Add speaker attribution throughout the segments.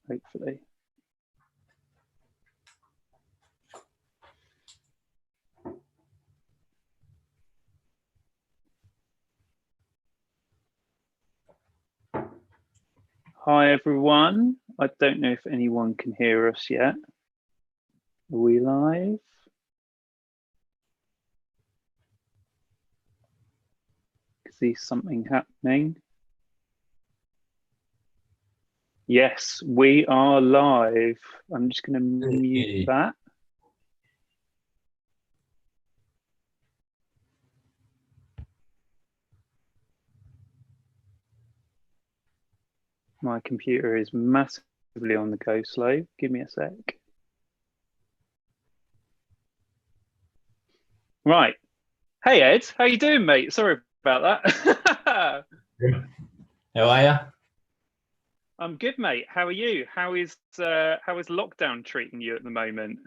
Speaker 1: hopefully. Hi everyone. I don't know if anyone can hear us yet. Are we live? See something happening? Yes, we are live. I'm just going to mute that. My computer is massively on the go slow. Give me a sec. Right. Hey Ed, how you doing, mate? Sorry about that.
Speaker 2: How are you?
Speaker 1: I'm good, mate. How are you? How is lockdown treating you at the moment?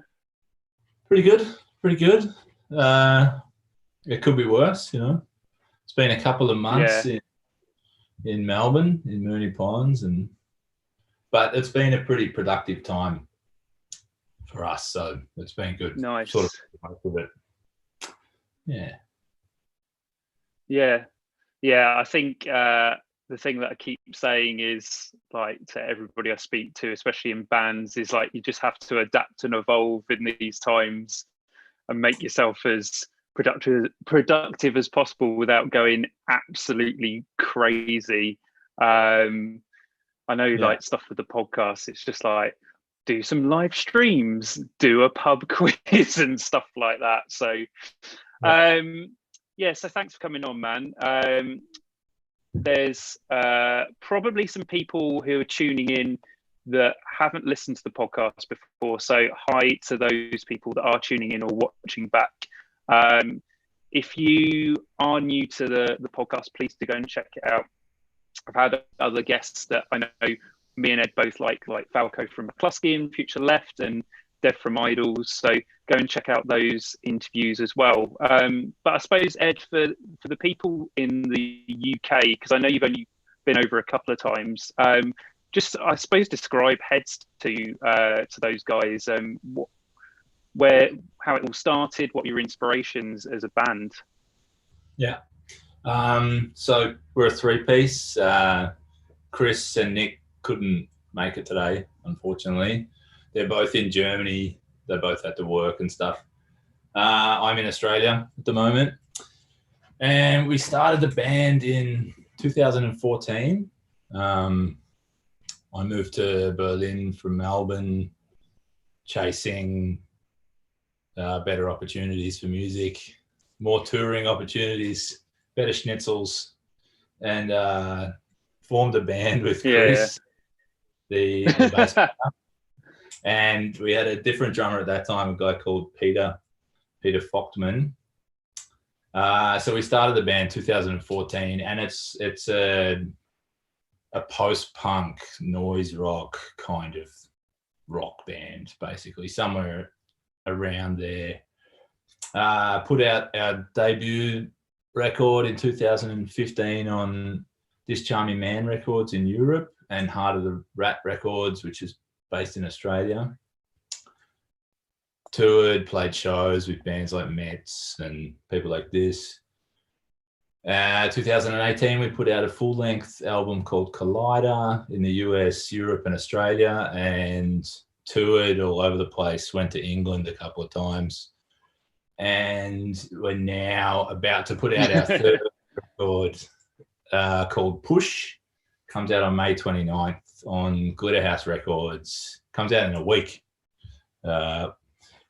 Speaker 2: Pretty good. Pretty good. It could be worse, you know. It's been a couple of months in Melbourne, in Moonee Ponds, but it's been a pretty productive time for us, so it's been good.
Speaker 1: Nice.
Speaker 2: Sort of most of it.
Speaker 1: Yeah. I think the thing that I keep saying is, like, to everybody I speak to, especially in bands, is like you just have to adapt and evolve in these times and make yourself as productive as possible without going absolutely crazy. I know, like, stuff with the podcast, it's just like do some live streams, do a pub quiz and stuff like that. So so thanks for coming on, man. There's probably some people who are tuning in that haven't listened to the podcast before. So hi to those people that are tuning in or watching back. If you are new to the podcast, please do go and check it out. I've had other guests that I know me and Ed both like Falco from McCluskey and Future Left, and Dev from Idols. So go and check out those interviews as well. But I suppose, Ed, for the people in the UK, because I know you've only been over a couple of times, just, I suppose, describe Heads to those guys. How it all started, what your inspirations as a band.
Speaker 2: Yeah. So we're a three-piece. Chris and Nick couldn't make it today, unfortunately. They're both in Germany. They both had to work and stuff. I'm in Australia at the moment. And we started the band in 2014. I moved to Berlin from Melbourne, chasing better opportunities for music, more touring opportunities, better schnitzels, and formed a band with Chris, the bass player. And we had a different drummer at that time, a guy called Peter Fochtman. So we started the band 2014, and it's a post-punk noise rock kind of rock band, basically, somewhere around there. Put out our debut record in 2015 on This Charming Man Records in Europe, and Heart of the Rat Records, which is based in Australia. Toured, played shows with bands like METZ and people like this. 2018, we put out a full-length album called Collider in the US, Europe, and Australia, and toured all over the place. Went to England a couple of times. And we're now about to put out our third record called Push. Comes out on May 29th on Glitterhouse Records. Comes out in a week,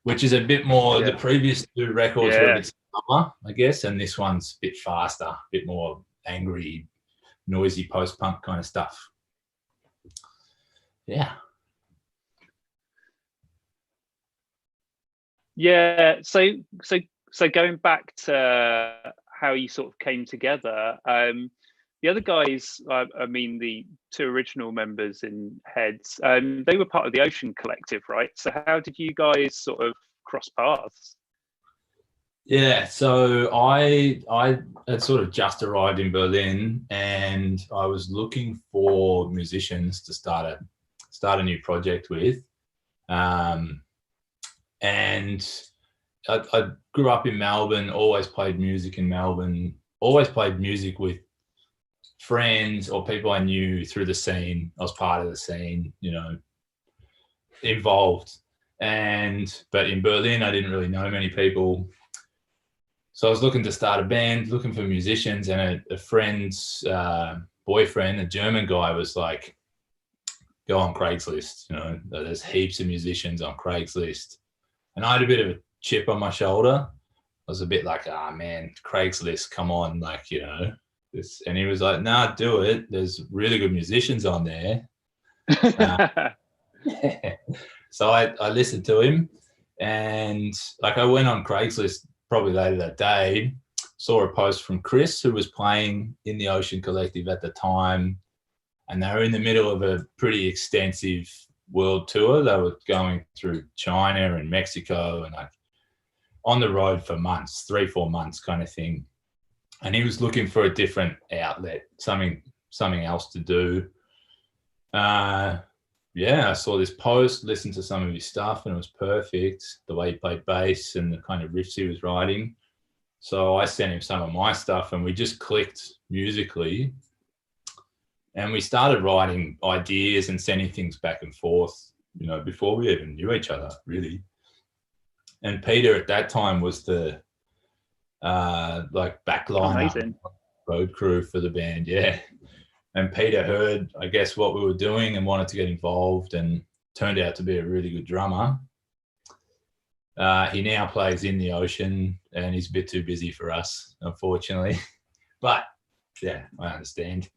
Speaker 2: which is a bit more, the previous two records were a bit slower, I guess, and this one's a bit faster, a bit more angry, noisy post-punk kind of stuff. Yeah.
Speaker 1: Yeah, so going back to how you sort of came together, the other guys, I mean, the two original members in Heads, they were part of the Ocean Collective, right? So how did you guys sort of cross paths?
Speaker 2: Yeah, so I had sort of just arrived in Berlin, and I was looking for musicians to start start a new project with. And I grew up in Melbourne, always played music in Melbourne, always played music with friends or people I knew through the scene. I was part of the scene, you know, involved. But in Berlin, I didn't really know many people. So I was looking to start a band, looking for musicians, and a friend's boyfriend, a German guy, was like, go on Craigslist. You know, there's heaps of musicians on Craigslist. And I had a bit of a chip on my shoulder. I was a bit like, man, Craigslist, come on, like, you know. This. And he was like, nah, do it. There's really good musicians on there. So I listened to him, and like I went on Craigslist probably later that day, saw a post from Chris, who was playing in the Ocean Collective at the time, and they were in the middle of a pretty extensive world tour. They were going through China and Mexico and like on the road for months, 3-4 months kind of thing. And he was looking for a different outlet, something else to do. I saw this post, listened to some of his stuff, and it was perfect, the way he played bass and the kind of riffs he was writing. So I sent him some of my stuff, and we just clicked musically. And we started writing ideas and sending things back and forth, you know, before we even knew each other, really. And Peter at that time was the backliner road crew for the band, yeah. And Peter heard, I guess, what we were doing and wanted to get involved, and turned out to be a really good drummer. He now plays in the Ocean, and he's a bit too busy for us, unfortunately. But yeah, I understand.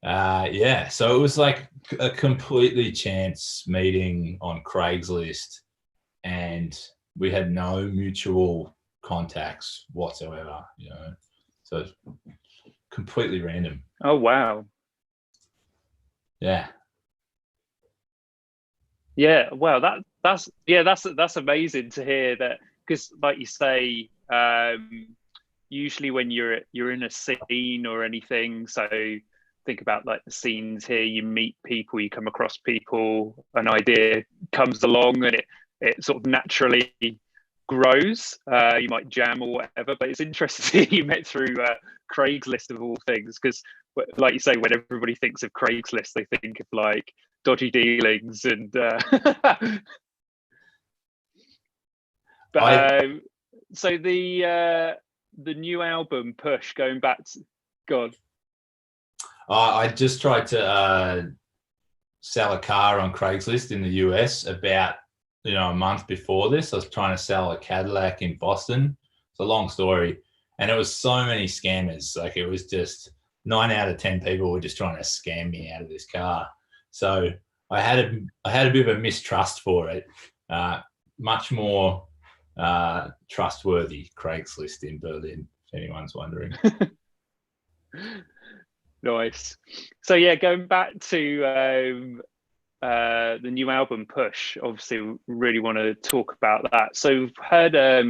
Speaker 2: So it was like a completely chance meeting on Craigslist, and we had no mutual contacts whatsoever, you know. So it's completely random.
Speaker 1: Oh wow.
Speaker 2: Yeah.
Speaker 1: Well, that's amazing to hear that, because like you say, usually when you're in a scene or anything, so think about like the scenes here, you meet people, you come across people, an idea comes along, and it sort of naturally grows. You might jam or whatever, but it's interesting you met through Craigslist of all things, because like you say, when everybody thinks of Craigslist, they think of like dodgy dealings and so the new album Push, going back to God.
Speaker 2: I just tried to sell a car on Craigslist in the US about, you know, a month before this. I was trying to sell a Cadillac in Boston. It's a long story. And it was so many scammers. Like, it was just 9 out of 10 people were just trying to scam me out of this car. So I had a bit of a mistrust for it. Much more trustworthy Craigslist in Berlin, if anyone's wondering.
Speaker 1: Nice. So yeah, going back to the new album Push, obviously we really want to talk about that. So we've heard a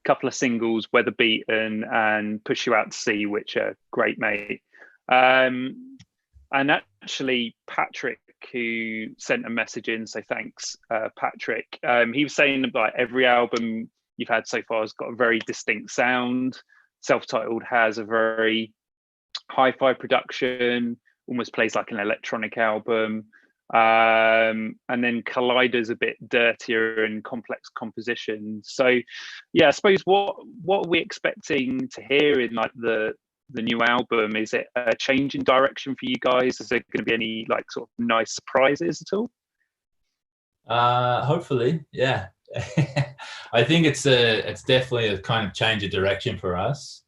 Speaker 1: couple of singles, Weather Beaten and Push You Out to Sea, which are great, mate. And actually Patrick, who sent a message in, so thanks Patrick, he was saying about every album you've had so far has got a very distinct sound. Self-Titled has a very hi-fi production, almost plays like an electronic album, and then Collider's a bit dirtier and complex composition. So yeah, I suppose what are we expecting to hear in like the new album? Is it a change in direction for you guys? Is there going to be any like sort of nice surprises at all?
Speaker 2: Hopefully, yeah. I think it's definitely a kind of change of direction for us.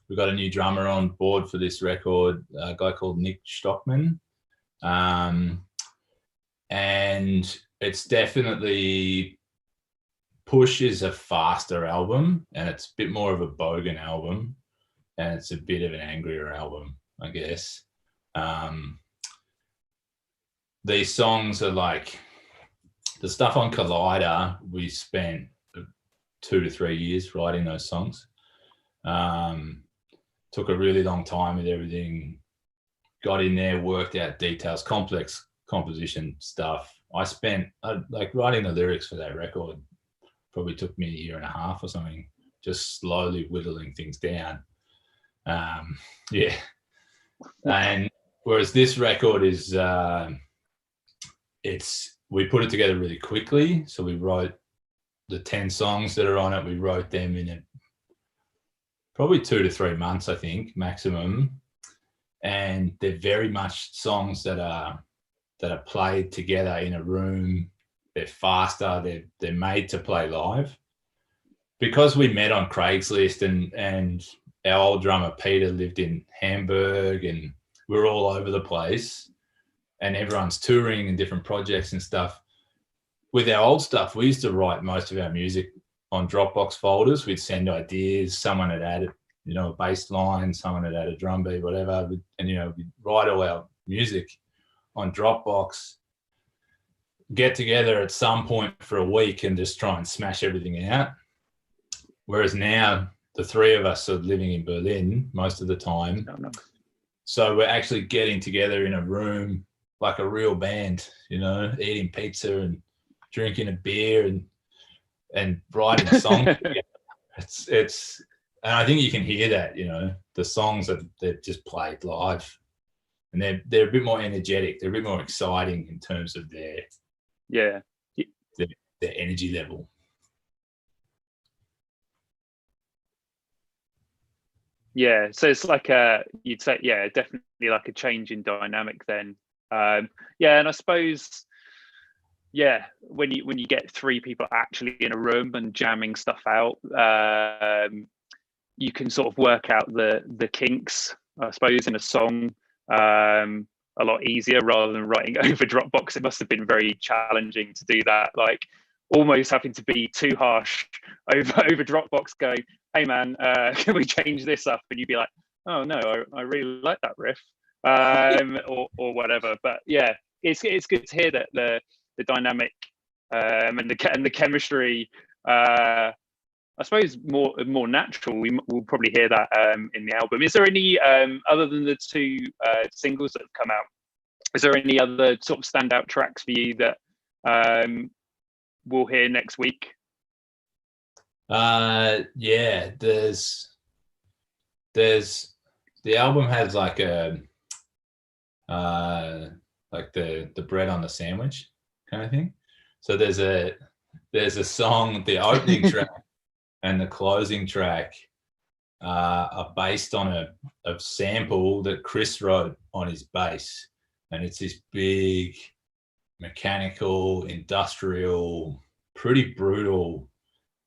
Speaker 2: We've got a new drummer on board for this record, a guy called Nick Stockman. And it's definitely, Push is a faster album, and it's a bit more of a bogan album, and it's a bit of an angrier album, I guess. These songs are like, the stuff on Collider, we spent 2 to 3 years writing those songs. Took a really long time with everything got in there, worked out details, complex composition stuff. I spent like writing the lyrics for that record probably took me a year and a half or something, just slowly whittling things down. Yeah. And whereas this record is, we put it together really quickly. So we wrote the 10 songs that are on it. We wrote them in probably 2 to 3 months, I think, maximum. And they're very much songs that are played together in a room. They're faster. They're made to play live. Because we met on Craigslist and our old drummer Peter lived in Hamburg and we're all over the place and everyone's touring and different projects and stuff. With our old stuff, we used to write most of our music on Dropbox folders. We'd send ideas. Someone had added, a bass line, someone had added a drum beat, whatever. And, we'd write all our music on Dropbox, get together at some point for a week and just try and smash everything out. Whereas now the three of us are living in Berlin most of the time.
Speaker 1: Oh, no.
Speaker 2: So we're actually getting together in a room like a real band, eating pizza and drinking a beer and writing songs. It's and I think you can hear that, the songs that they've just played live. And they're a bit more energetic. They're a bit more exciting in terms of their energy level.
Speaker 1: Yeah, so it's like you'd say, definitely like a change in dynamic then. And I suppose, when you get 3 people actually in a room and jamming stuff out, you can sort of work out the kinks, I suppose, in a song a lot easier rather than writing over Dropbox. It must have been very challenging to do that, like almost having to be too harsh over Dropbox, going, hey man, can we change this up? And you'd be like, oh no, I really like that riff, or whatever. But yeah, it's good to hear that the dynamic and the chemistry, I suppose more natural. We'll probably hear that in the album. Is there any other than the 2 singles that have come out? Is there any other sort of standout tracks for you that we'll hear next week?
Speaker 2: There's the album has like a like the bread on the sandwich kind of thing. So there's a song, the opening track and the closing track are based on a sample that Chris wrote on his bass, and it's this big mechanical, industrial, pretty brutal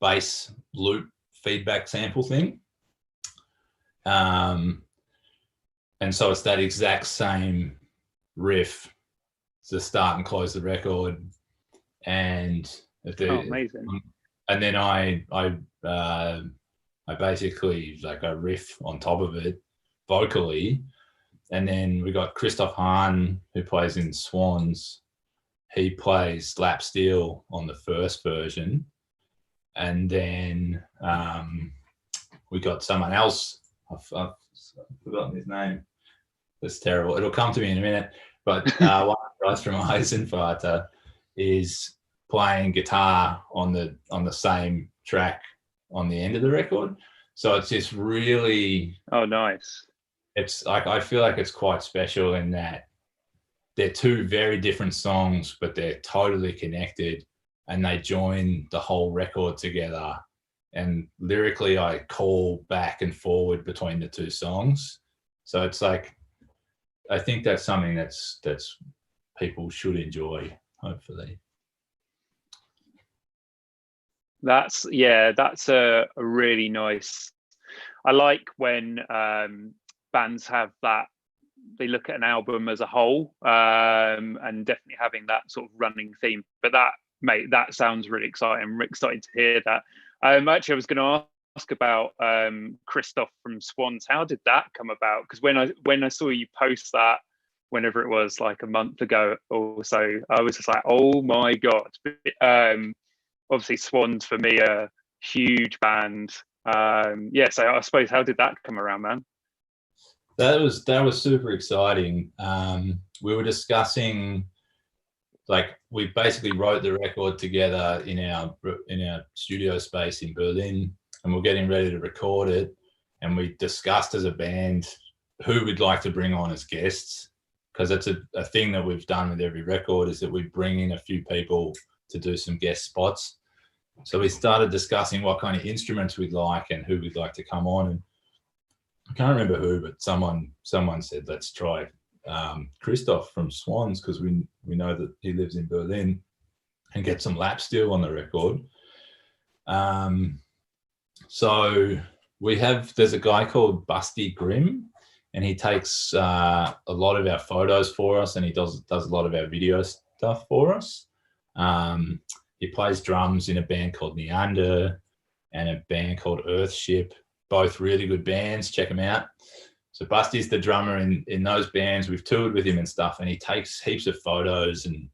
Speaker 2: bass loop feedback sample thing. And so it's that exact same riff to start and close the record. And
Speaker 1: amazing.
Speaker 2: And then I basically like a riff on top of it vocally. And then we got Christoph Hahn, who plays in Swans. He plays lap steel on the first version. And then we got someone else. I've forgotten his name. That's terrible. It'll come to me in a minute. But one of the guys from Eisenvater is playing guitar on the same track on the end of the record. So it's just really...
Speaker 1: Oh, nice.
Speaker 2: It's like, I feel like it's quite special in that they're 2 very different songs, but they're totally connected and they join the whole record together. And lyrically, I call back and forward between the 2 songs. So it's like, I think that's something that's people should enjoy, hopefully.
Speaker 1: That's a really nice... I like when bands have that, they look at an album as a whole, and definitely having that sort of running theme. But that sounds really exciting. I'm excited to hear that. Actually, I was going to ask about Christoph from Swans. How did that come about? Because when I saw you post that, whenever it was, like a month ago or so, I was just like, oh my god. Obviously, Swans for me are a huge band. So I suppose, how did that come around, man?
Speaker 2: That was super exciting. We were discussing, like, we basically wrote the record together in our studio space in Berlin, and we're getting ready to record it. And we discussed as a band who we'd like to bring on as guests, because it's a thing that we've done with every record, is that we bring in a few people to do some guest spots. So we started discussing what kind of instruments we'd like and who we'd like to come on. And I can't remember who, but someone said, let's try Christoph from Swans, because we know that he lives in Berlin, and get some lap steel on the record. So there's a guy called Busty Grimm, and he takes a lot of our photos for us, and he does a lot of our video stuff for us. He plays drums in a band called Neander and a band called Earthship, both really good bands. Check them out. So Busty's the drummer in those bands. We've toured with him and stuff, and he takes heaps of photos, and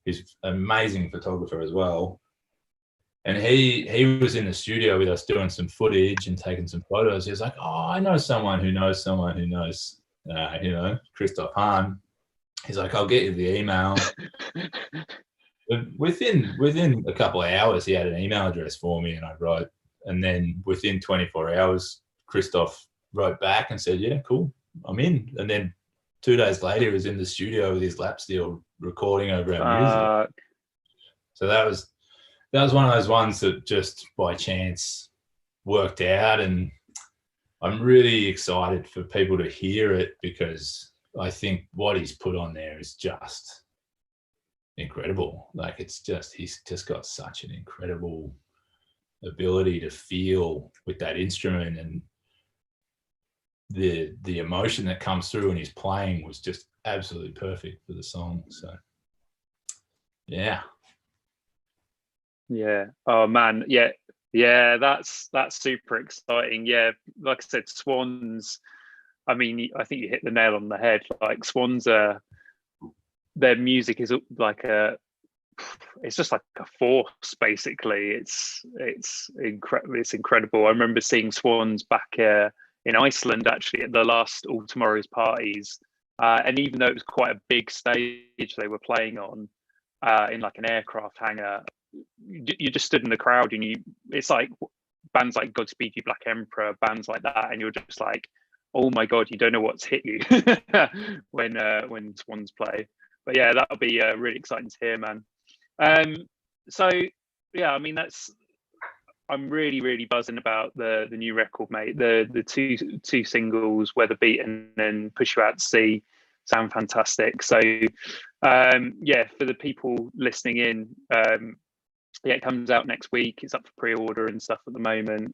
Speaker 2: he's an amazing photographer as well. And he was in the studio with us doing some footage and taking some photos. He was like, oh, I know someone who knows someone who knows, Christoph Hahn. He's like, I'll get you the email. But within a couple of hours, he had an email address for me, and I wrote. And then within 24 hours, Christoph wrote back and said, yeah, cool, I'm in. And then 2 days later, he was in the studio with his lap steel recording over our music. So that was one of those ones that just by chance worked out. And I'm really excited for people to hear it, because I think what he's put on there is just incredible. Like, he's just got such an incredible ability to feel with that instrument, and the emotion that comes through in his playing was just absolutely perfect for the song. So yeah.
Speaker 1: Oh man, that's super exciting. Yeah, like I said, Swans, I mean, I think you hit the nail on the head. Like, Swans their music is like it's just like a force, basically. It's incredible. I remember seeing Swans back in Iceland, actually, at the last All Tomorrow's parties, and even though it was quite a big stage they were playing on, in like an aircraft hangar, you just stood in the crowd, and it's like bands like Godspeed You Black Emperor, bands like that, and you're just like, oh my god, you don't know what's hit you when Swans play. But yeah, that'll be really exciting to hear, man. So yeah, I mean, I'm really buzzing about the new record, mate. The two singles, Weather Beaten and Push You Out to Sea, sound fantastic. So yeah, for the people listening in, yeah, it comes out next week. It's up for pre-order and stuff at the moment,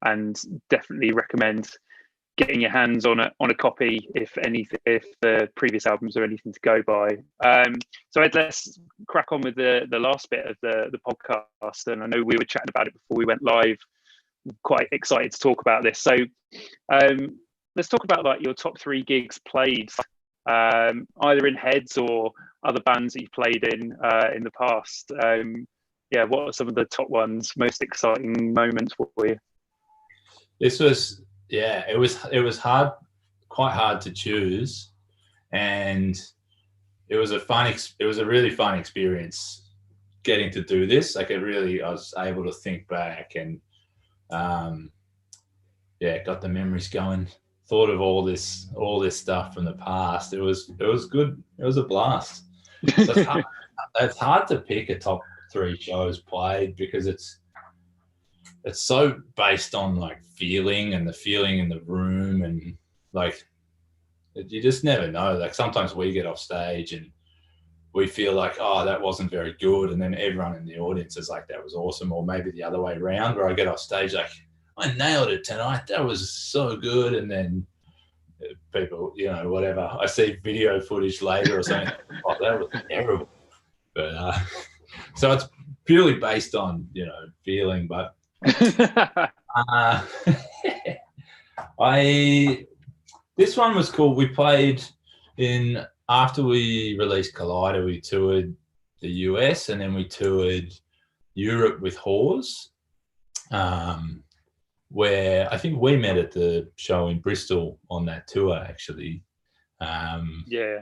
Speaker 1: and definitely recommend getting your hands on a copy if the previous albums are anything to go by. So Ed, let's crack on with the last bit of the podcast. And I know we were chatting about it before we went live. I'm quite excited to talk about this. So let's talk about like your top 3 gigs played, either in Heads or other bands that you've played in the past. Yeah, what are some of the top ones, most exciting moments for you?
Speaker 2: This was, yeah, it was hard, quite hard to choose, and it was a really fun experience getting to do this. Like, I was able to think back and yeah, got the memories going. Thought of all this stuff from the past. It was good. It was a blast. So it's hard to pick a top 3 shows played, because it's so based on like feeling and the feeling in the room, and like, you just never know. Like, sometimes we get off stage and we feel like, oh, that wasn't very good, and then everyone in the audience is like, that was awesome. Or maybe the other way around, where I get off stage like, I nailed it tonight, that was so good, and then people, whatever, I see video footage later or something, oh, that was terrible. But so it's purely based on feeling. But this one was cool. We played after we released Collider, we toured the US, and then we toured Europe with Whores. where I think we met at the show in Bristol on that tour, actually.
Speaker 1: Yeah.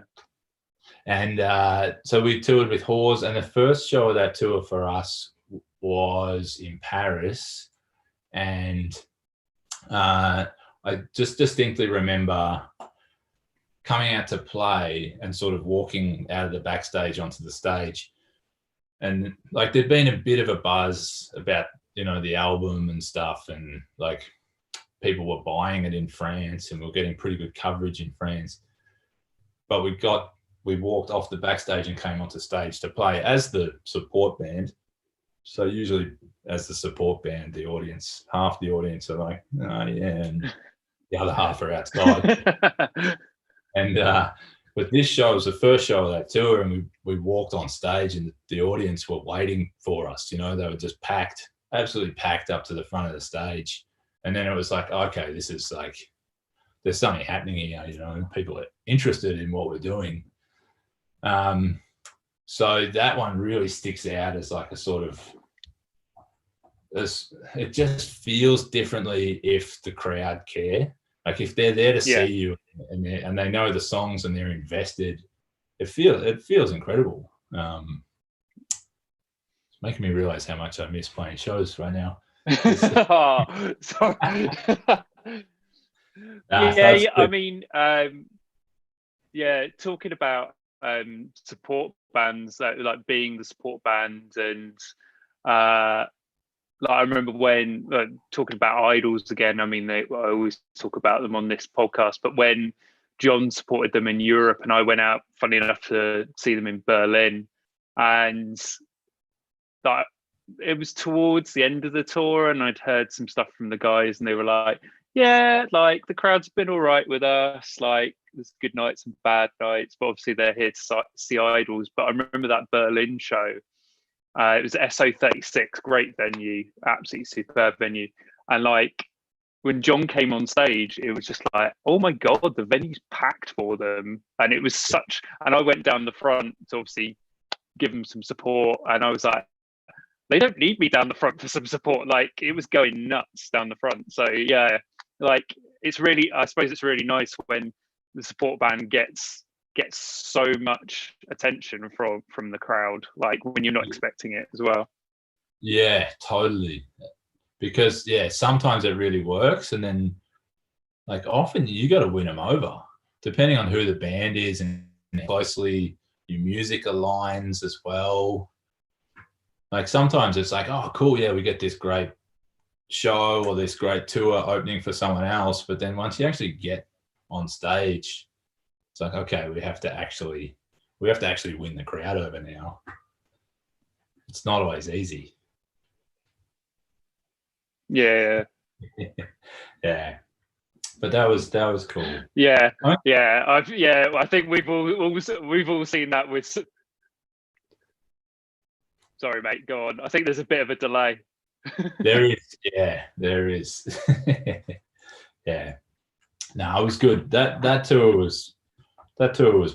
Speaker 2: And so we toured with Hawes, and the first show of that tour for us was in Paris. And I just distinctly remember coming out to play and sort of walking out of the backstage onto the stage. And like there'd been a bit of a buzz about, you know, the album and stuff, and like people were buying it in France and we were getting pretty good coverage in France. But we walked off the backstage and came onto stage to play as the support band. So usually as the support band, the audience, half the audience are like, oh yeah, and the other half are outside. And but this show was the first show of that tour, and we walked on stage and the audience were waiting for us. You know, they were just packed, absolutely packed up to the front of the stage. And then it was like, okay, this is like, there's something happening here, you know, and people are interested in what we're doing. So that one really sticks out as like a sort of, it just feels differently if the crowd care. Like if they're there to see you and they know the songs and they're invested, it feels incredible. It's making me realize how much I miss playing shows right now.
Speaker 1: Oh, sorry. I mean, talking about support bands, like being the support band, and like I remember when talking about idols again. I mean, I always talk about them on this podcast, but when John supported them in Europe, and I went out, funny enough, to see them in Berlin, and like it was towards the end of the tour, and I'd heard some stuff from the guys, and they were like, yeah, like the crowd's been all right with us, like there's good nights and bad nights, but obviously they're here to see idols. But I remember that Berlin show, it was SO36, great venue, absolutely superb venue, and like when John came on stage, it was just like, oh my god, the venue's packed for them. And it was such, and I went down the front to obviously give them some support, and I was like, they don't need me down the front for some support. Like it was going nuts down the front. So yeah, like it's really, I suppose it's really nice when the support band gets so much attention from the crowd, like when you're not expecting it as well.
Speaker 2: Yeah, totally. Because sometimes it really works, and then like often you got to win them over, depending on who the band is and how closely your music aligns as well. Like sometimes it's like, oh, cool, yeah, we get this great show or this great tour opening for someone else, but then once you actually get on stage, it's like, okay, we have to actually win the crowd over now. It's not always easy.
Speaker 1: Yeah.
Speaker 2: Yeah. But that was cool.
Speaker 1: Yeah.
Speaker 2: Huh?
Speaker 1: Yeah. I think we've all seen that with. Sorry, mate. Go on. I think there's a bit of a delay.
Speaker 2: There is. Yeah, there is. Yeah. No, it was good. That tour was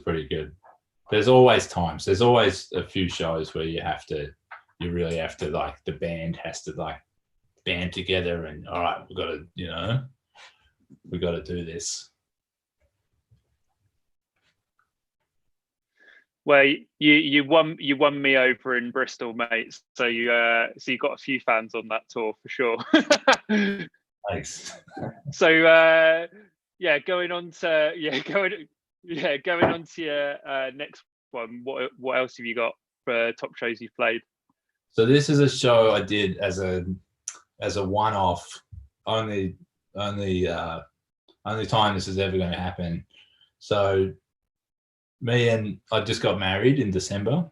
Speaker 2: pretty good. There's always times. There's always a few shows where you really have to, like, the band has to like band together and, all right, we've got to do this.
Speaker 1: Well, you won me over in Bristol, mate. So you got a feyour fans on that tour for sure.
Speaker 2: Thanks.
Speaker 1: So going on to your next one. What else have you got for top shows you've played?
Speaker 2: So this is a show I did as a one-off. Only time this is ever going to happen. So I just got married in December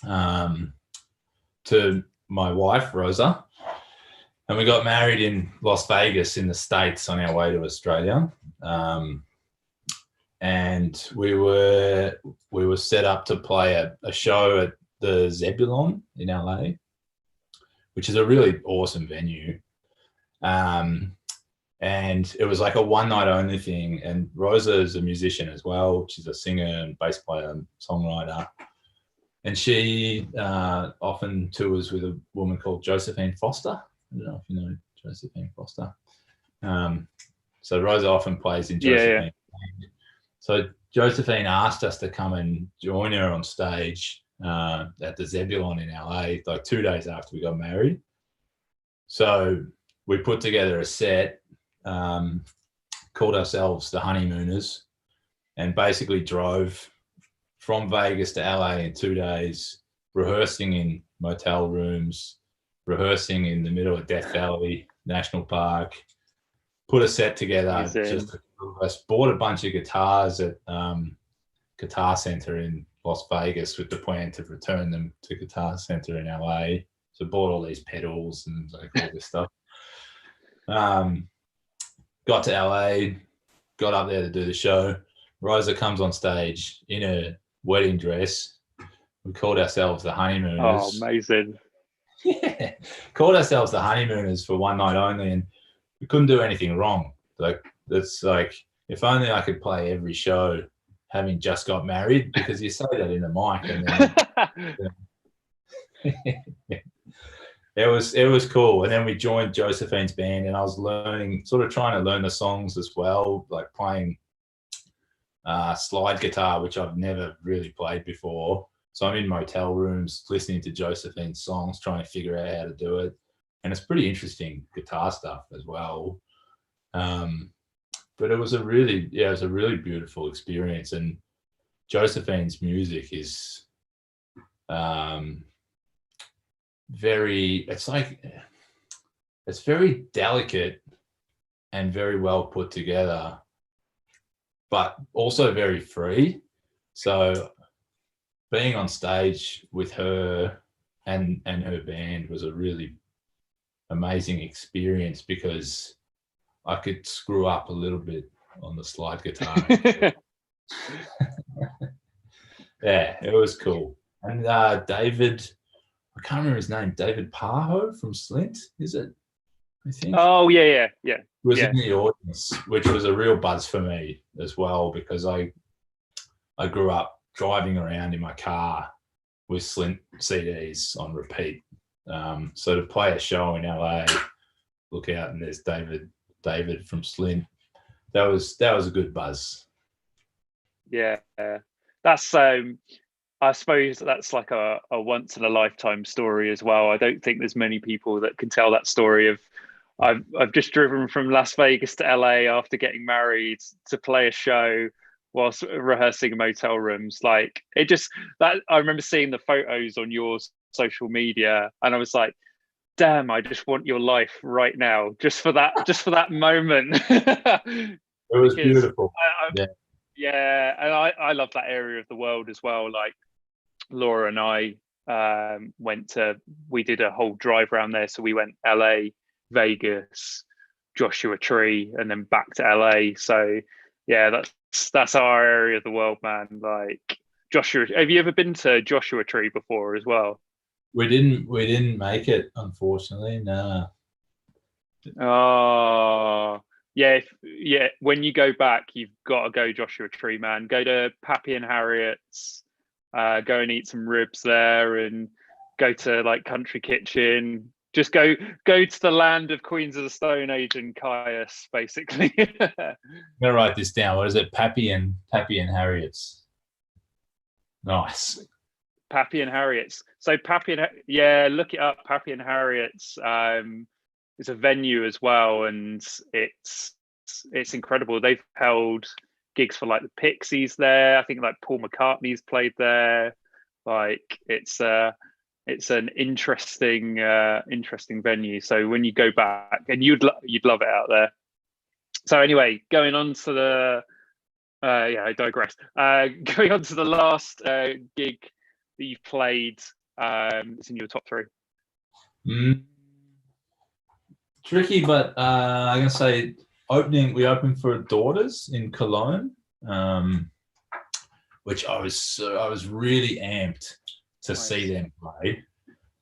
Speaker 2: to my wife, Rosa. And we got married in Las Vegas in the States on our way to Australia. And we were set up to play a show at the Zebulon in LA, which is a really awesome venue. And it was like a one night only thing. And Rosa is a musician as well. She's a singer and bass player and songwriter. And she often tours with a woman called Josephine Foster. I don't know if you know Josephine Foster. So Rosa often plays in Josephine.
Speaker 1: Yeah.
Speaker 2: So Josephine asked us to come and join her on stage at the Zebulon in LA, like 2 days after we got married. So we put together a set, called ourselves the Honeymooners, and basically drove from Vegas to LA in 2 days, rehearsing in motel rooms, rehearsing in the middle of Death Valley National Park, put a set together.
Speaker 1: Amazing.
Speaker 2: Just bought a bunch of guitars at Guitar Center in Las Vegas with the plan to return them to Guitar Center in LA. So bought all these pedals and like all this stuff. Got to LA, got up there to do the show. Rosa comes on stage in a wedding dress. We called ourselves the Honeymooners.
Speaker 1: Oh, amazing.
Speaker 2: Yeah, called ourselves the Honeymooners for one night only, and we couldn't do anything wrong. Like, that's like, if only I could play every show having just got married, because you say that in the mic and then it was cool. And then we joined Josephine's band, and I was trying to learn the songs as well, like playing slide guitar, which I've never really played before. So I'm in motel rooms listening to Josephine's songs, trying to figure out how to do it. And it's pretty interesting guitar stuff as well. But it was a really beautiful experience. And Josephine's music is it's very delicate and very well put together, but also very free. So being on stage with her and her band was a really amazing experience, because I could screw up a little bit on the slide guitar. Yeah, it was cool. And David, I can't remember his name, David Parho from Slint, is it? I think.
Speaker 1: Oh, yeah.
Speaker 2: Was in the audience, which was a real buzz for me as well, because I grew up driving around in my car with Slint CDs on repeat. So to play a show in LA, look out and there's David from Slint. That was a good buzz.
Speaker 1: Yeah, that's I suppose that's like a once in a lifetime story as well. I don't think there's many people that can tell that story of I've just driven from Las Vegas to LA after getting married to play a show whilst rehearsing in motel rooms. Like, it just, that I remember seeing the photos on your social media, and I was like, damn, I just want your life right now, just for that moment.
Speaker 2: It was beautiful.
Speaker 1: Yeah, and I love that area of the world as well. Like, Laura and I we did a whole drive around there. So we went LA, Vegas, Joshua Tree, and then back to LA. So yeah, that's our area of the world, man. Like, Joshua, have you ever been to Joshua Tree before as well?
Speaker 2: We didn't make it, unfortunately. No.
Speaker 1: Oh, yeah, when you go back, you've got to go Joshua Tree, man. Go to Pappy and Harriet's, go and eat some ribs there, and go to like Country Kitchen. Just go to the land of Queens of the Stone Age and Caius, basically.
Speaker 2: I'm gonna write this down. What is it? Pappy and Harriet's. Nice.
Speaker 1: Pappy and Harriet's. So look it up. Pappy and Harriet's. It's a venue as well, and it's incredible. They've held gigs for like the Pixies there. I think like Paul McCartney's played there. Like, it's an interesting venue. So when you go back, and you'd love it out there. So anyway, going on to the I digress. Going on to the last gig that you've played, it's in your top three.
Speaker 2: Tricky, but I'm gonna say we opened for Daughters in Cologne, which I was really amped to see them play,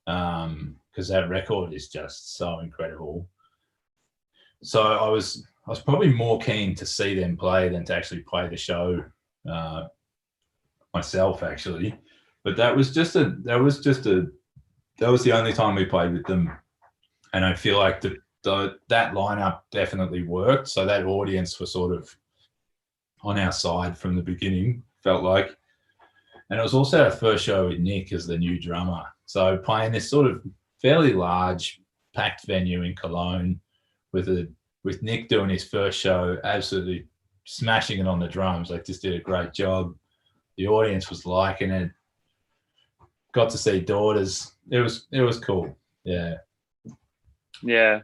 Speaker 2: because that record is just so incredible. So I was probably more keen to see them play than to actually play the show myself, actually. But that was the only time we played with them, and I feel like that lineup definitely worked. So that audience was sort of on our side from the beginning, felt like. And it was also our first show with Nick as the new drummer. So playing this sort of fairly large packed venue in Cologne with Nick doing his first show, absolutely smashing it on the drums. Like, just did a great job. The audience was liking it. Got to see Daughters. It was cool. Yeah.
Speaker 1: Yeah.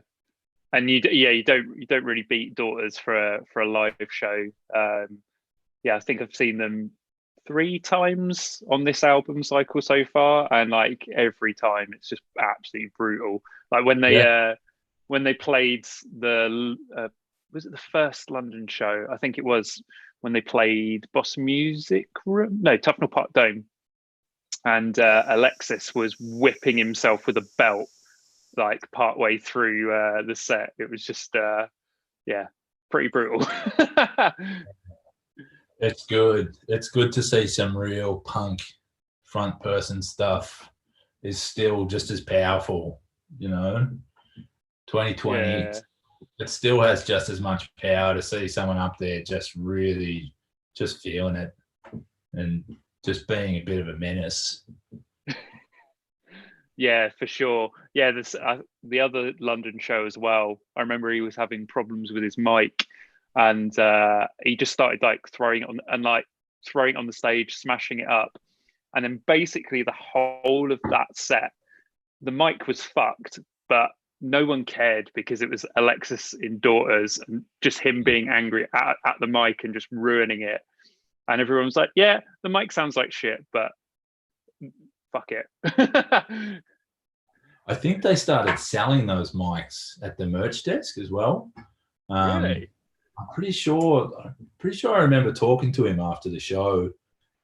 Speaker 1: And you don't really beat Daughters for a live show. I think I've seen them 3 times on this album cycle so far, and like every time it's just absolutely brutal. Like when they played the was it the first London show? I think it was when they played Boss Music Room, no, Tufnell Park Dome, and Alexis was whipping himself with a belt like partway through the set. It was just pretty brutal.
Speaker 2: It's good. It's good to see some real punk front person stuff is still just as powerful, 2020, it still has just as much power to see someone up there just really just feeling it and just being a bit of a menace.
Speaker 1: Yeah, for sure. Yeah, this the other London show as well. I remember he was having problems with his mic, and he just started like throwing it on the stage, smashing it up, and then basically the whole of that set, the mic was fucked, but no one cared because it was Alexis in Daughters and just him being angry at the mic and just ruining it, and everyone was like, "Yeah, the mic sounds like shit, but." Fuck it.
Speaker 2: I think they started selling those mics at the merch desk as well.
Speaker 1: Really?
Speaker 2: I'm pretty sure I remember talking to him after the show,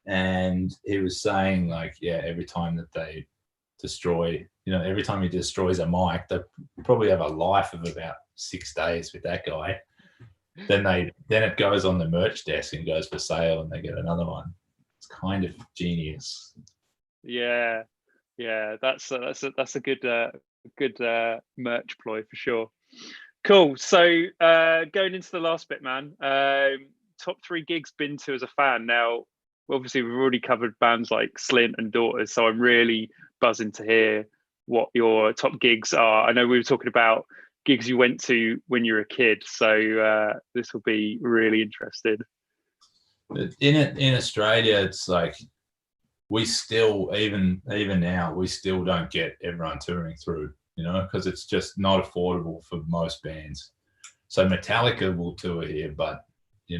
Speaker 2: and he was saying like, every time that they destroy, every time he destroys a mic, they probably have a life of about 6 days with that guy. Then it goes on the merch desk and goes for sale, and they get another one. It's kind of genius.
Speaker 1: Yeah, that's a good merch ploy for sure. Cool. So going into the last bit, man. Top 3 gigs been to as a fan. Now, obviously, we've already covered bands like Slint and Daughters, so I'm really buzzing to hear what your top gigs are. I know we were talking about gigs you went to when you were a kid, so this will be really interesting.
Speaker 2: In Australia, it's like, we still, even now, we still don't get everyone touring through, because it's just not affordable for most bands. So Metallica will tour here, but, they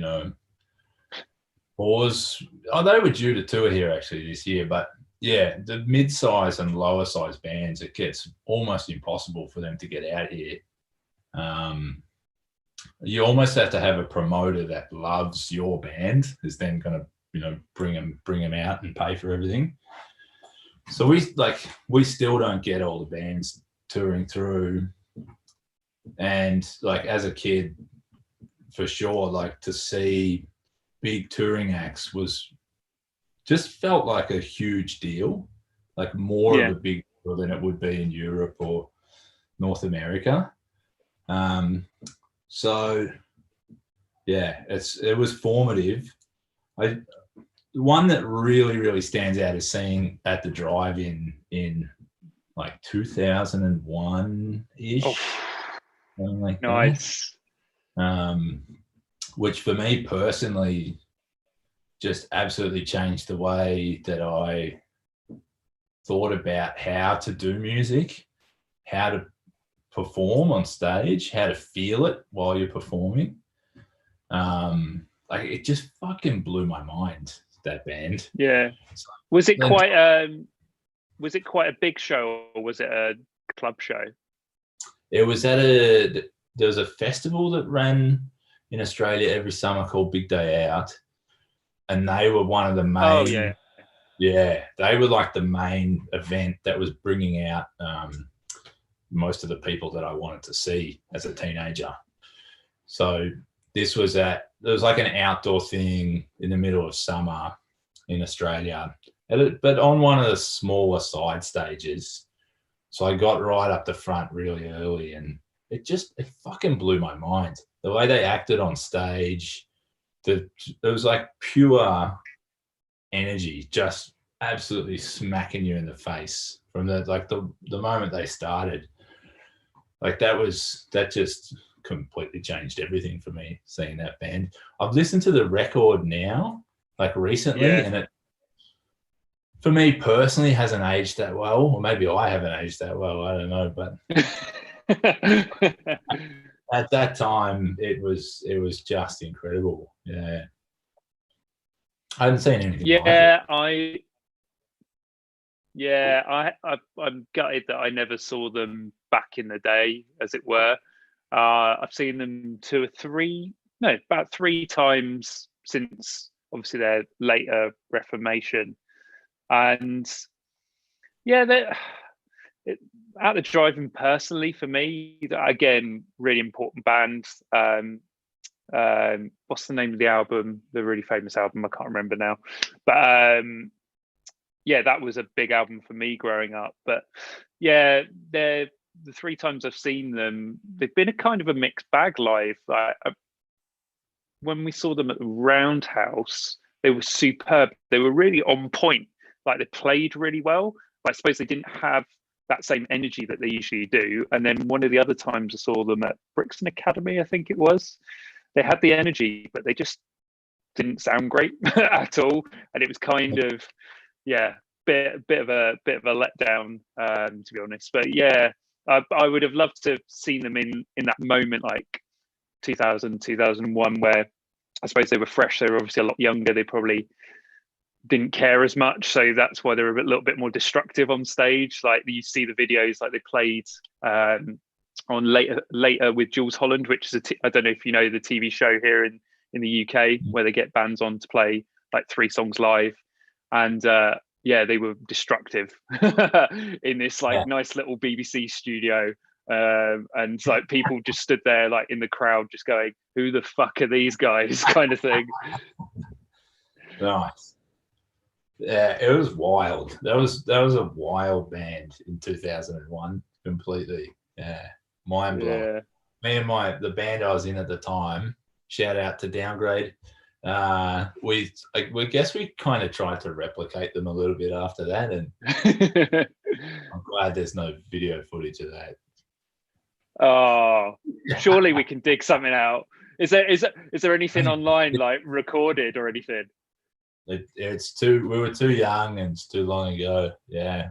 Speaker 2: were due to tour here actually this year, but yeah, the mid-size and lower size bands, it gets almost impossible for them to get out here. You almost have to have a promoter that loves your band, is then going to bring them out and pay for everything. So we still don't get all the bands touring through. And like as a kid, for sure, like to see big touring acts just felt like a huge deal, like more of a big deal than it would be in Europe or North America. So yeah, it was formative. The one that really, really stands out is seeing at the drive-in in like 2001-ish.
Speaker 1: Oh,
Speaker 2: something like
Speaker 1: nice.
Speaker 2: That. Which for me personally just absolutely changed the way that I thought about how to do music, how to perform on stage, how to feel it while you're performing. Like it just fucking blew my mind, that band.
Speaker 1: Yeah. Was it quite a big show, or was it a club show?
Speaker 2: It was there was a festival that ran in Australia every summer called Big Day Out, and they were one of the main. They were like the main event that was bringing out most of the people that I wanted to see as a teenager. So this was there was like an outdoor thing in the middle of summer in Australia, but on one of the smaller side stages. So I got right up the front really early, and it fucking blew my mind. The way they acted on stage, it was like pure energy, just absolutely smacking you in the face from the moment they started. Like that just completely changed everything for me, seeing that band. I've listened to the record now, like recently, and it, for me personally, hasn't aged that well, or maybe I haven't aged that well, I don't know, but at that time it was just incredible. Yeah, I haven't seen anything like it.
Speaker 1: I'm gutted that I never saw them back in the day, as it were. I've seen them about 3 times since obviously their later reformation, and out of driving personally for me, again, really important band. What's the name of the album? The really famous album, I can't remember now, but that was a big album for me growing up. But they're the 3 times I've seen them, they've been a kind of a mixed bag live. Like, when we saw them at the Roundhouse, they were superb. They were really on point. Like, they played really well. But I suppose they didn't have that same energy that they usually do. And then one of the other times I saw them at Brixton Academy, I think it was, they had the energy, but they just didn't sound great at all. And it was kind of, bit of a letdown, to be honest. But I would have loved to have seen them in that moment, like 2000, 2001, where I suppose they were fresh. They were obviously a lot younger. They probably didn't care as much, so that's why they were a little bit more destructive on stage. Like, you see the videos, like they played on later with Jules Holland, which is I don't know if you know the TV show here in the UK, where they get bands on to play like 3 songs live, and they were destructive in this nice little BBC studio, and like people just stood there like in the crowd just going, who the fuck are these guys, kind of thing.
Speaker 2: Nice. Yeah, it was wild. That was a wild band in 2001. Completely, mind blowing. Me and the band I was in at the time. Shout out to Downgrade. We guess we kind of tried to replicate them a little bit after that, and I'm glad there's no video footage of that.
Speaker 1: Oh, surely we can dig something out. Is there anything online, like recorded or anything?
Speaker 2: We were too young and it's too long ago. Yeah,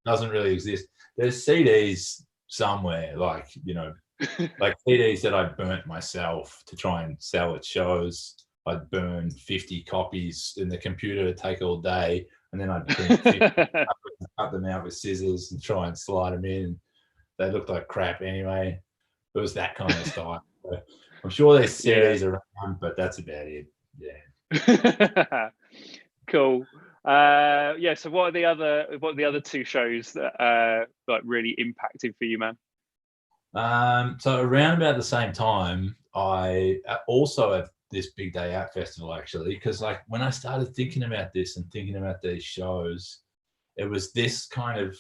Speaker 2: doesn't really exist. There's CDs somewhere, like like CDs that I burnt myself to try and sell at shows. I'd burn 50 copies in the computer to take all day, and then I'd print 50, cut them out with scissors and try and slide them in. They looked like crap anyway. It was that kind of style. So I'm sure there's CDs around, but that's about it. Yeah.
Speaker 1: Cool. So what are the other 2 shows that like really impacted for you, man?
Speaker 2: So around about the same time, I also at this Big Day Out festival, actually, because like when I started thinking about this and thinking about these shows, it was this kind of,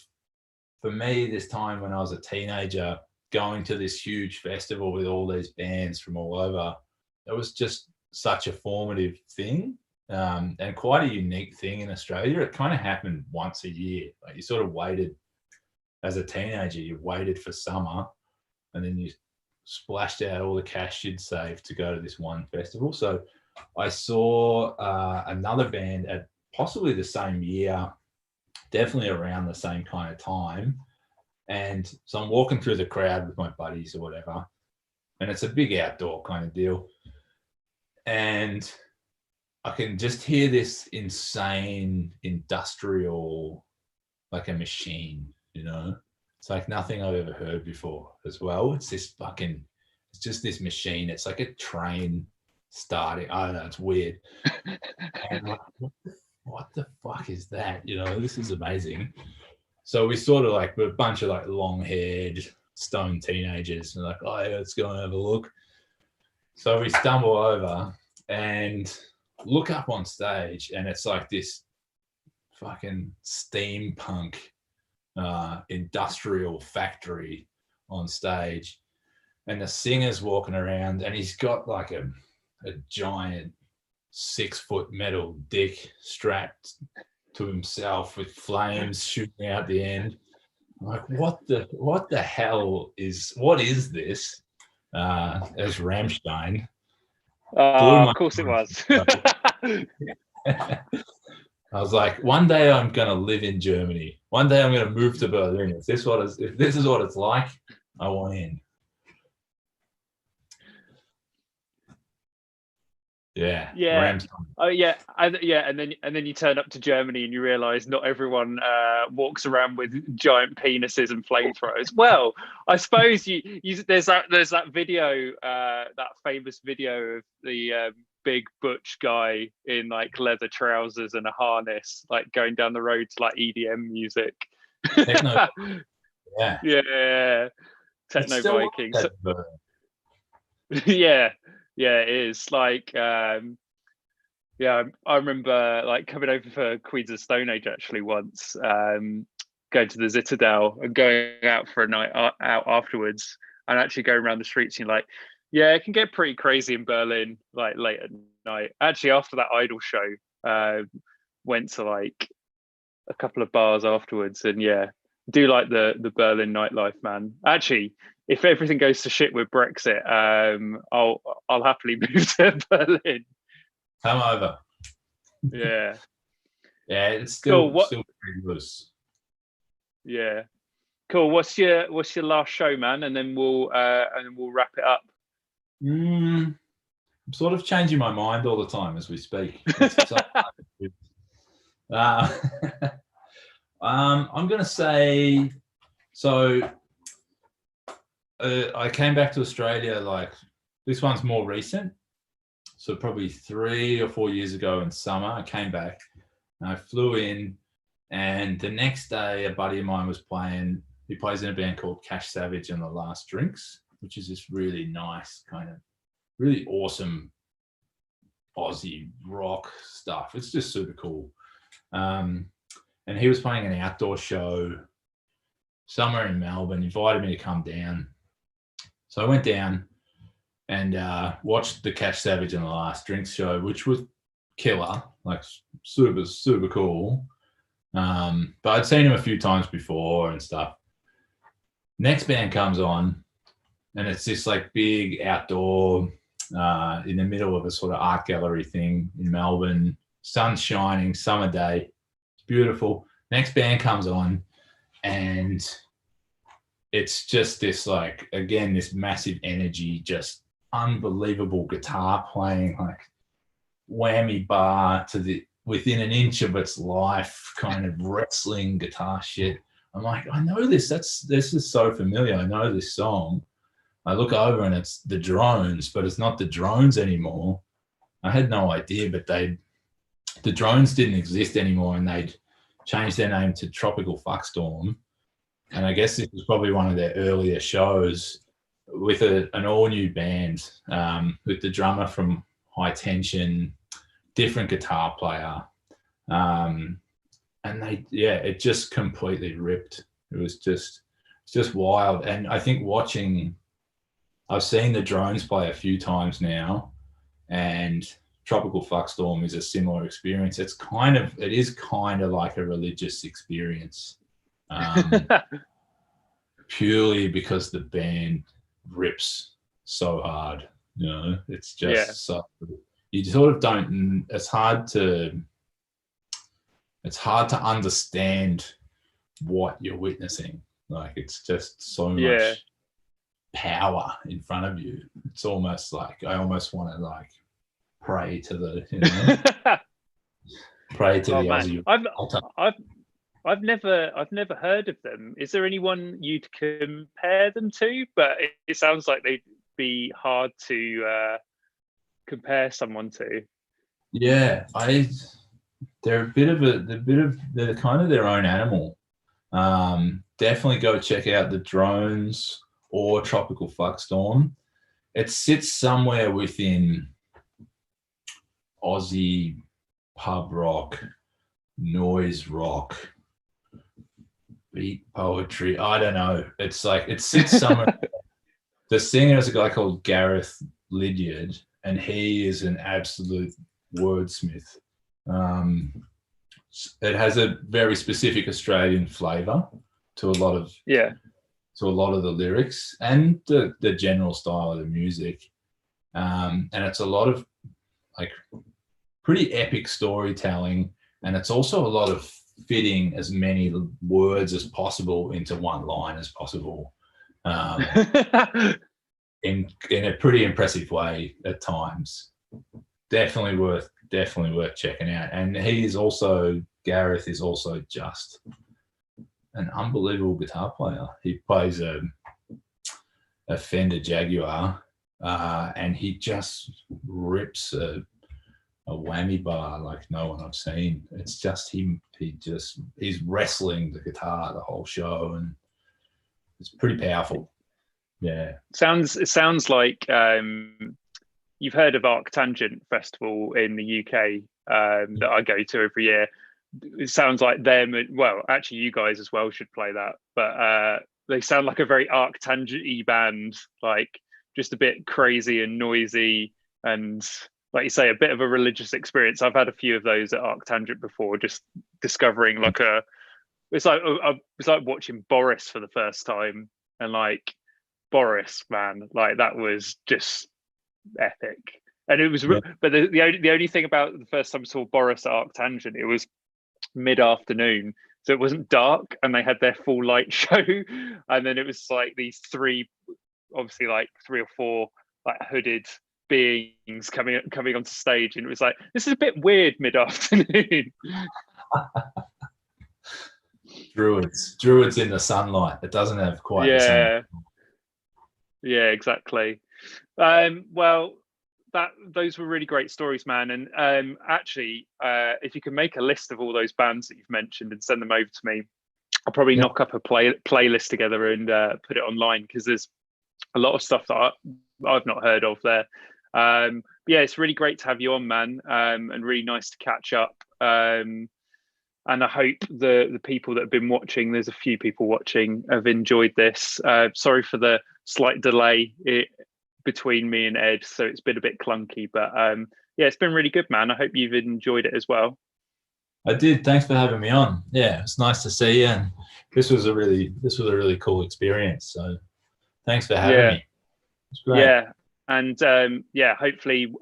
Speaker 2: for me, this time when I was a teenager, going to this huge festival with all these bands from all over. It was just such a formative thing, and quite a unique thing in Australia. It kind of happened once a year. Like, you sort of waited as a teenager, you waited for summer, and then you splashed out all the cash you'd saved to go to this one festival. So I saw another band at possibly the same year, definitely around the same kind of time. And so I'm walking through the crowd with my buddies or whatever, and it's a big outdoor kind of deal. And I can just hear this insane industrial, like a machine, It's like nothing I've ever heard before as well. It's just this machine. It's like a train starting. I don't know, it's weird. And I'm like, what the fuck is that? This is amazing. So we sort of like, we're a bunch of like long-haired, stoned teenagers, and like, oh yeah, let's go and have a look. So we stumble over and look up on stage, and it's like this fucking steampunk industrial factory, on stage, and the singer's walking around, and he's got like a giant 6-foot metal dick strapped to himself with flames shooting out the end. I'm like, what the hell what is this? As Rammstein.
Speaker 1: Of course it was.
Speaker 2: I was like, one day I'm gonna live in Germany. One day I'm gonna move to Berlin. If this is what it's like, I want in. Yeah.
Speaker 1: Yeah. Oh yeah. And then you turn up to Germany and you realise not everyone walks around with giant penises and flamethrowers. Well, I suppose there's that video, that famous video of the big butch guy in like leather trousers and a harness, like going down the road to like EDM music.
Speaker 2: Techno. Yeah.
Speaker 1: Yeah. Techno Vikings. Yeah. Yeah, it is. Like, I remember like coming over for Queens of Stone Age actually once, going to the Citadel and going out for a night out afterwards, and actually going around the streets and like, yeah, it can get pretty crazy in Berlin, like late at night. Actually, after that Idol show, went to like a couple of bars afterwards, and yeah, do like the Berlin nightlife, man. Actually, if everything goes to shit with Brexit, I'll happily move to Berlin.
Speaker 2: Come over.
Speaker 1: Yeah.
Speaker 2: Yeah, it's still pretty loose.
Speaker 1: Yeah. Cool. What's your last show, man? And then we'll wrap it up.
Speaker 2: I'm sort of changing my mind all the time as we speak. I'm gonna say so. I came back to Australia, like this one's more recent, so probably 3 or 4 years ago in summer. I came back and I flew in, and the next day a buddy of mine was playing. He plays in a band called Cash Savage and the Last Drinks, which is this really nice kind of really awesome Aussie rock stuff. It's just super cool. And he was playing an outdoor show somewhere in Melbourne, invited me to come down. So I went down and watched the Cash Savage and the Last Drinks show, which was killer, like super, super cool. But I'd seen him a few times before and stuff. Next band comes on, and it's this like big outdoor in the middle of a sort of art gallery thing in Melbourne. Sun's shining, summer day. It's beautiful. Next band comes on, and it's just this like, again, this massive energy, just unbelievable guitar playing, like whammy bar to within an inch of its life, kind of wrestling guitar shit. I'm like, I know this. This is so familiar. I know this song. I look over and it's the Drones, but it's not the Drones anymore. I had no idea, but the Drones didn't exist anymore, and they'd changed their name to Tropical Fuckstorm. And I guess this was probably one of their earlier shows with an all-new band, with the drummer from High Tension, different guitar player. And it just completely ripped. It was just wild. And I think I've seen the Drones play a few times now, and Tropical Fuckstorm is a similar experience. It is kind of like a religious experience. Purely because the band rips so hard, it's just so you sort of don't. It's hard to understand what you're witnessing. Like it's just so much power in front of you. It's almost like I almost want to like pray to the pray to the Aussie.
Speaker 1: I've never heard of them. Is there anyone you'd compare them to? But it sounds like they'd be hard to compare someone to.
Speaker 2: Yeah, they're kind of their own animal. Definitely go check out the Drones or Tropical Fuckstorm. It sits somewhere within Aussie pub rock, noise rock, beat poetry. I don't know. It's like it sits somewhere. The singer is a guy called Gareth Lydiard, and he is an absolute wordsmith. It has a very specific Australian flavour to a lot of the lyrics and the general style of the music, and it's a lot of like pretty epic storytelling, and it's also a lot of fitting as many words as possible into one line as possible. In a pretty impressive way at times. Definitely worth checking out. And Gareth is also just an unbelievable guitar player. He plays a Fender Jaguar, and he just rips a whammy bar like no one I've seen. It's just him. He's wrestling the guitar the whole show, and it's pretty powerful. Yeah.
Speaker 1: It sounds like you've heard of Arctangent Festival in the UK that I go to every year. It sounds like them. Well, actually, you guys as well should play that. But they sound like a very Arctangent-y band, like just a bit crazy and noisy, and like you say, a bit of a religious experience. I've had a few of those at Arctangent before, just discovering like it's like watching Boris for the first time, and like Boris, man, like that was just epic. And it was, but the only thing about the first time I saw Boris at Arctangent, it was mid-afternoon, so it wasn't dark, and they had their full light show, and then it was like these three or four like hooded beings coming onto stage, and it was like, this is a bit weird mid-afternoon.
Speaker 2: Druids in the sunlight. It doesn't have quite the same.
Speaker 1: Yeah, exactly. Well, those were really great stories, man. And actually, if you can make a list of all those bands that you've mentioned and send them over to me, I'll probably knock up a playlist together and put it online, because there's a lot of stuff that I've not heard of there. Yeah, it's really great to have you on, man, and really nice to catch up. And I hope the people that have been watching, there's a few people watching, have enjoyed this. Sorry for the slight delay between me and Ed, so it's been a bit clunky, but yeah, it's been really good, man. I hope you've enjoyed it as well.
Speaker 2: I did. Thanks for having me on. Yeah, it's nice to see you, and this was a really cool experience. So thanks for having me. It's great.
Speaker 1: Yeah, and yeah, hopefully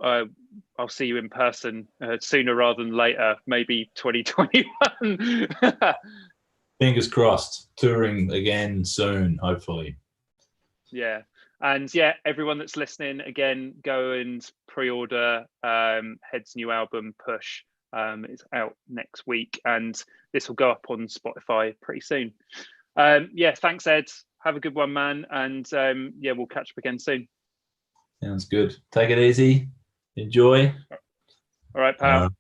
Speaker 1: I'll see you in person sooner rather than later, maybe 2021.
Speaker 2: Fingers crossed. Touring again soon, hopefully.
Speaker 1: Yeah. And yeah, everyone that's listening, again, go and pre-order Heads' new album, Push. It's out next week, and this will go up on Spotify pretty soon. Yeah, thanks, Ed. Have a good one, man. And yeah, we'll catch up again soon.
Speaker 2: Sounds good. Take it easy. Enjoy.
Speaker 1: All right, pal.